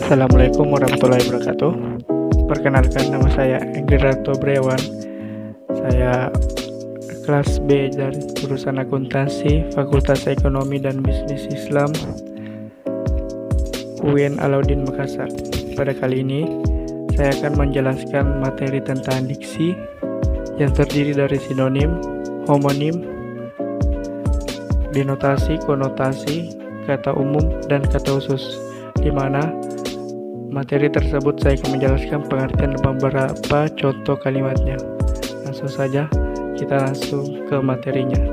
Assalamualaikum warahmatullahi wabarakatuh. Perkenalkan, nama saya Enggerato Brewan. Saya kelas B dari jurusan akuntansi Fakultas Ekonomi dan Bisnis Islam UIN Alauddin Makassar. Pada kali ini saya akan menjelaskan materi tentang diksi yang terdiri dari sinonim, homonim, denotasi, konotasi, kata umum, dan kata khusus, di mana materi tersebut saya akan menjelaskan pengertian beberapa contoh kalimatnya. Langsung saja kita langsung ke materinya.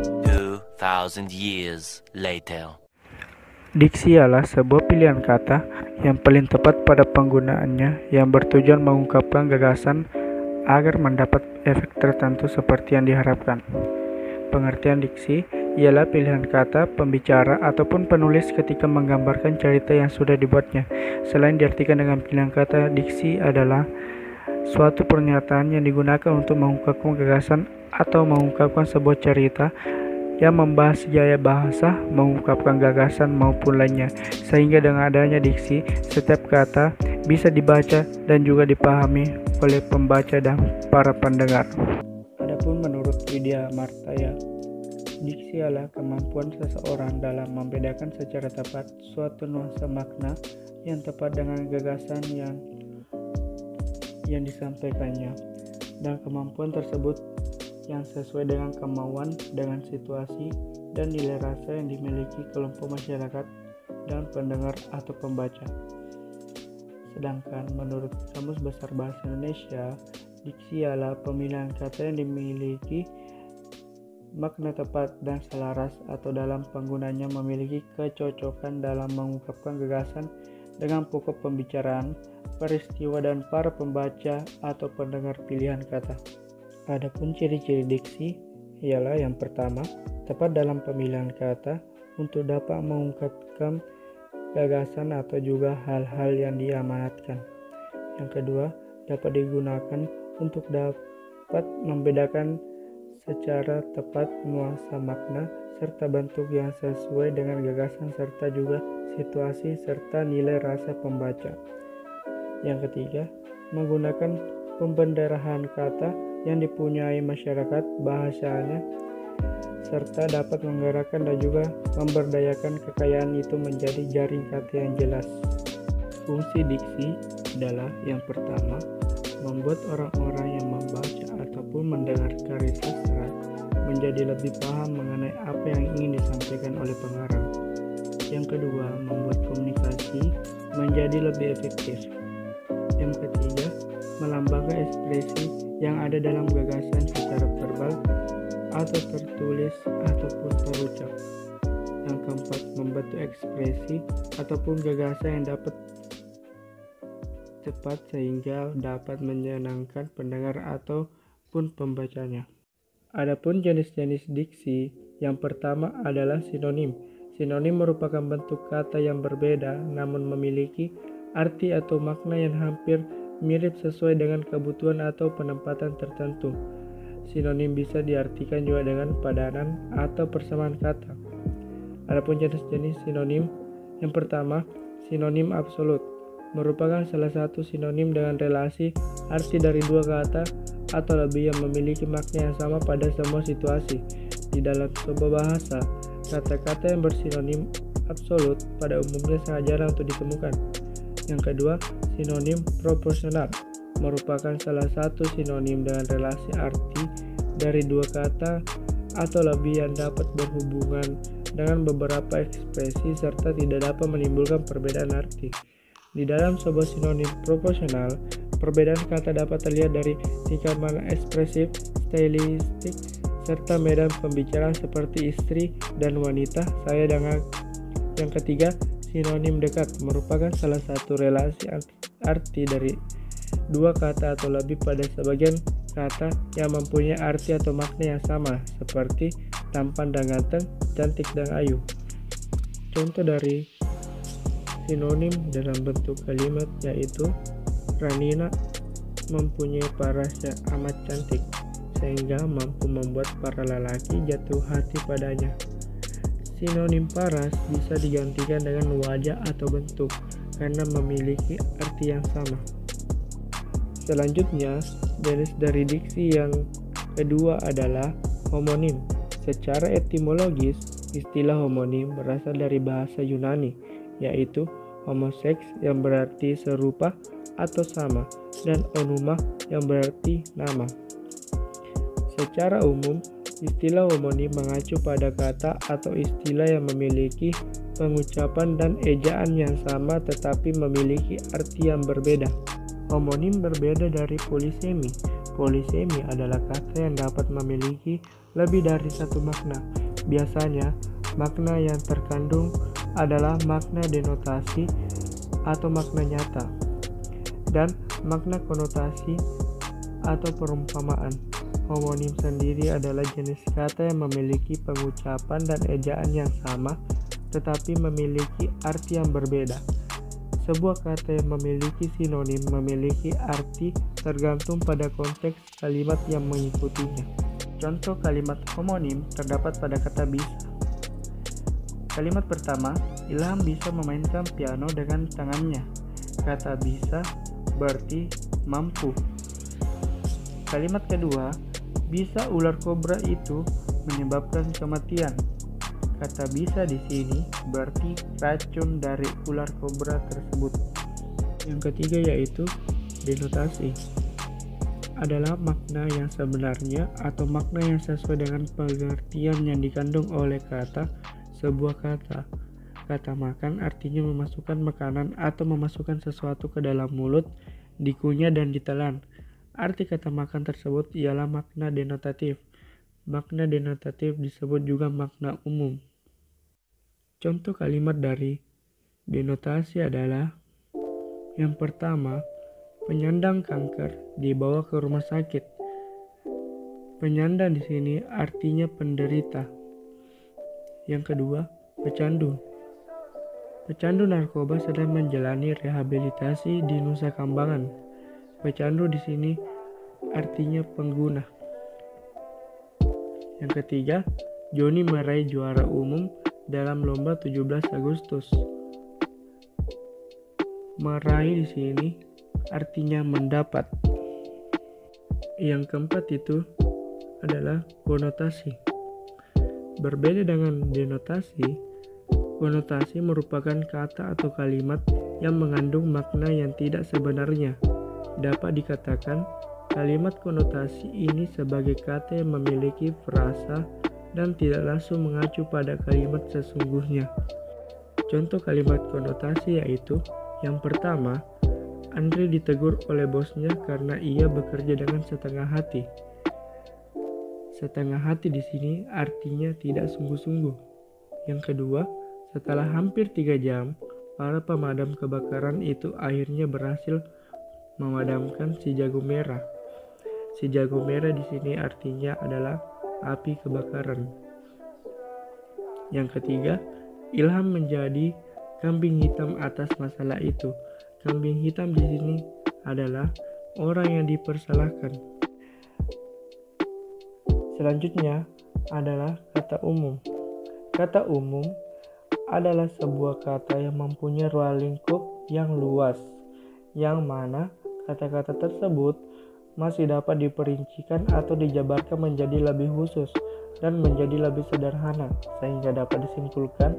2000 years later. Diksi adalah sebuah pilihan kata yang paling tepat pada penggunaannya yang bertujuan mengungkapkan gagasan agar mendapat efek tertentu seperti yang diharapkan. Pengertian diksi ialah pilihan kata pembicara ataupun penulis ketika menggambarkan cerita yang sudah dibuatnya. Selain diartikan dengan pilihan kata, diksi adalah suatu pernyataan yang digunakan untuk mengungkapkan gagasan atau mengungkapkan sebuah cerita yang membahas gaya bahasa, mengungkapkan gagasan maupun lainnya. Sehingga dengan adanya diksi, setiap kata bisa dibaca dan juga dipahami oleh pembaca dan para pendengar. Adapun menurut Widya Martaya, diksi adalah kemampuan seseorang dalam membedakan secara tepat suatu nuansa makna yang tepat dengan gagasan yang disampaikannya, dan kemampuan tersebut yang sesuai dengan kemauan, dengan situasi, dan nilai rasa yang dimiliki kelompok masyarakat dan pendengar atau pembaca. Sedangkan menurut Kamus Besar Bahasa Indonesia, diksi adalah pemilihan kata yang dimiliki makna tepat dan selaras atau dalam penggunanya memiliki kecocokan dalam mengungkapkan gagasan dengan pokok pembicaraan, peristiwa, dan para pembaca atau pendengar pilihan kata. Adapun ciri-ciri diksi ialah yang pertama, tepat dalam pemilihan kata untuk dapat mengungkapkan gagasan atau juga hal-hal yang diamanatkan. Yang kedua, dapat digunakan untuk dapat membedakan secara tepat nuansa makna serta bentuk yang sesuai dengan gagasan serta juga situasi serta nilai rasa pembaca. Yang ketiga, menggunakan pembenderahan kata yang dipunyai masyarakat bahasanya serta dapat menggerakkan dan juga memberdayakan kekayaan itu menjadi jaring kata yang jelas. Fungsi diksi adalah yang pertama, membuat orang-orang yang membaca ataupun mendengar karya sastra menjadi lebih paham mengenai apa yang ingin disampaikan oleh pengarang. Yang kedua, membuat komunikasi menjadi lebih efektif. Yang ketiga, melambangkan ekspresi yang ada dalam gagasan secara verbal atau tertulis ataupun terucap. Yang keempat, membentuk ekspresi ataupun gagasan yang dapat cepat sehingga dapat menyenangkan pendengar ataupun pembacanya. Adapun jenis-jenis diksi, yang pertama adalah sinonim. Sinonim merupakan bentuk kata yang berbeda namun memiliki arti atau makna yang hampir mirip sesuai dengan kebutuhan atau penempatan tertentu. Sinonim bisa diartikan juga dengan padanan atau persamaan kata. Adapun jenis-jenis sinonim, yang pertama, sinonim absolut merupakan salah satu sinonim dengan relasi arti dari dua kata atau lebih yang memiliki makna yang sama pada semua situasi. Di dalam sebuah bahasa, kata-kata yang bersinonim absolut pada umumnya sangat jarang untuk ditemukan. Yang kedua, sinonim proporsional merupakan salah satu sinonim dengan relasi arti dari dua kata atau lebih yang dapat berhubungan dengan beberapa ekspresi serta tidak dapat menimbulkan perbedaan arti. Di dalam sebuah sinonim proporsional, perbedaan kata dapat terlihat dari tingkat mana ekspresif, stylistik, serta medan pembicaraan seperti istri dan wanita, saya dengan. Yang ketiga, sinonim dekat merupakan salah satu relasi arti dari dua kata atau lebih pada sebagian kata yang mempunyai arti atau makna yang sama, seperti tampan dan ganteng, cantik dan ayu. Contoh dari sinonim dalam bentuk kalimat yaitu Ranina mempunyai paras yang amat cantik sehingga mampu membuat para lelaki jatuh hati padanya. Sinonim paras bisa digantikan dengan wajah atau bentuk. karena memiliki arti yang sama. Selanjutnya, jenis dari diksi yang kedua adalah homonim. Secara etimologis, istilah homonim berasal dari bahasa Yunani, yaitu homoseks yang berarti serupa atau sama, dan onuma yang berarti nama. Secara umum, istilah homonim mengacu pada kata atau istilah yang memiliki pengucapan dan ejaan yang sama tetapi memiliki arti yang berbeda. Homonim berbeda dari polisemi. Polisemi adalah kata yang dapat memiliki lebih dari satu makna. Biasanya, makna yang terkandung adalah makna denotasi atau makna nyata, dan makna konotasi atau perumpamaan. Homonim sendiri adalah jenis kata yang memiliki pengucapan dan ejaan yang sama, tetapi memiliki arti yang berbeda. Sebuah kata yang memiliki sinonim memiliki arti tergantung pada konteks kalimat yang mengikutinya. Contoh kalimat homonim terdapat pada kata bisa. Kalimat pertama, Ilham bisa memainkan piano dengan tangannya. Kata bisa berarti mampu. Kalimat kedua, bisa ular kobra itu menyebabkan kematian. Kata bisa di sini berarti racun dari ular kobra tersebut. Yang ketiga yaitu denotasi. Adalah makna yang sebenarnya atau makna yang sesuai dengan pengertian yang dikandung oleh kata sebuah kata. Kata makan artinya memasukkan makanan atau memasukkan sesuatu ke dalam mulut, dikunyah dan ditelan. Arti kata makan tersebut ialah makna denotatif. Makna denotatif disebut juga makna umum. Contoh kalimat dari denotasi adalah: yang pertama, penyandang kanker dibawa ke rumah sakit. Penyandang di sini artinya penderita. Yang kedua, pecandu. Pecandu narkoba sedang menjalani rehabilitasi di Nusa Kambangan. Pecandu di sini artinya pengguna. Yang ketiga, Joni meraih juara umum dalam lomba 17 Agustus. Meraih di sini artinya mendapat. Yang keempat itu adalah konotasi. Berbeda dengan denotasi, konotasi merupakan kata atau kalimat yang mengandung makna yang tidak sebenarnya. Dapat dikatakan, kalimat konotasi ini sebagai kata yang memiliki frasa dan tidak langsung mengacu pada kalimat sesungguhnya. Contoh kalimat konotasi yaitu: yang pertama, Andre ditegur oleh bosnya karena ia bekerja dengan setengah hati. Setengah hati di sini artinya tidak sungguh-sungguh. Yang kedua, setelah hampir 3 jam, para pemadam kebakaran itu akhirnya berhasil memadamkan si jago merah. Si jago merah di sini artinya adalah api kebakaran. Yang ketiga, Ilham menjadi kambing hitam atas masalah itu. Kambing hitam di sini adalah orang yang dipersalahkan. Selanjutnya adalah kata umum. Kata umum adalah sebuah kata yang mempunyai ruang lingkup yang luas, yang mana kata-kata tersebut masih dapat diperincikan atau dijabarkan menjadi lebih khusus dan menjadi lebih sederhana, sehingga dapat disimpulkan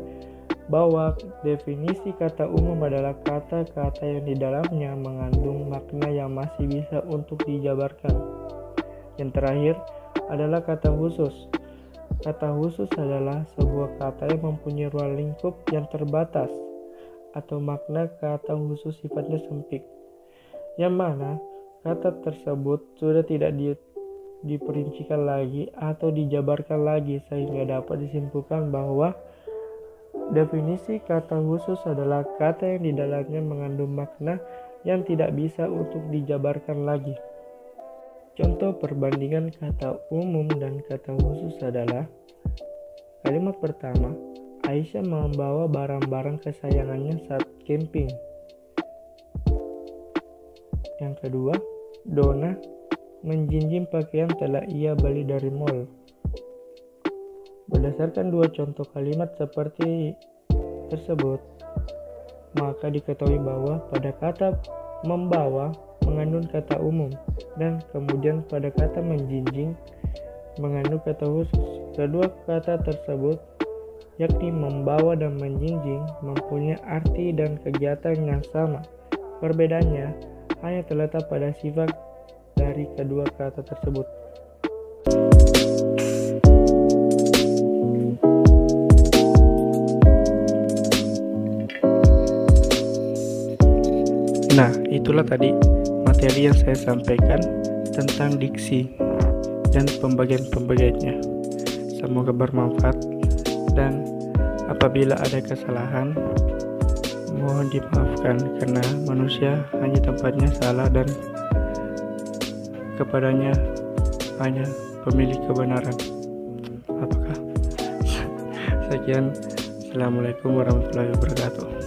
bahwa definisi kata umum adalah kata-kata yang di dalamnya mengandung makna yang masih bisa untuk dijabarkan. Yang terakhir adalah kata khusus. Kata khusus adalah sebuah kata yang mempunyai ruang lingkup yang terbatas, atau makna kata khusus sifatnya sempit, yang mana kata tersebut sudah tidak diperincikan lagi atau dijabarkan lagi, sehingga dapat disimpulkan bahwa definisi kata khusus adalah kata yang di dalamnya mengandung makna yang tidak bisa untuk dijabarkan lagi. Contoh perbandingan kata umum dan kata khusus adalah: kalimat pertama, Aisyah membawa barang-barang kesayangannya saat camping. Yang kedua, Donna menjinjing pakaian telah ia beli dari mall. Berdasarkan dua contoh kalimat seperti tersebut, maka diketahui bahwa pada kata membawa mengandung kata umum dan kemudian pada kata menjinjing mengandung kata khusus. Kedua kata tersebut, yakni membawa dan menjinjing, mempunyai arti dan kegiatan yang sama. Perbedaannya hanya terletak pada sifat dari kedua kata tersebut. Nah, itulah tadi materi yang saya sampaikan tentang diksi dan pembagian-pembagiannya. Semoga bermanfaat, dan apabila ada kesalahan mohon dimaafkan, karena manusia hanya tempatnya salah dan kepadanya hanya pemilik kebenaran. Apakah? Sekian, Assalamualaikum warahmatullahi wabarakatuh.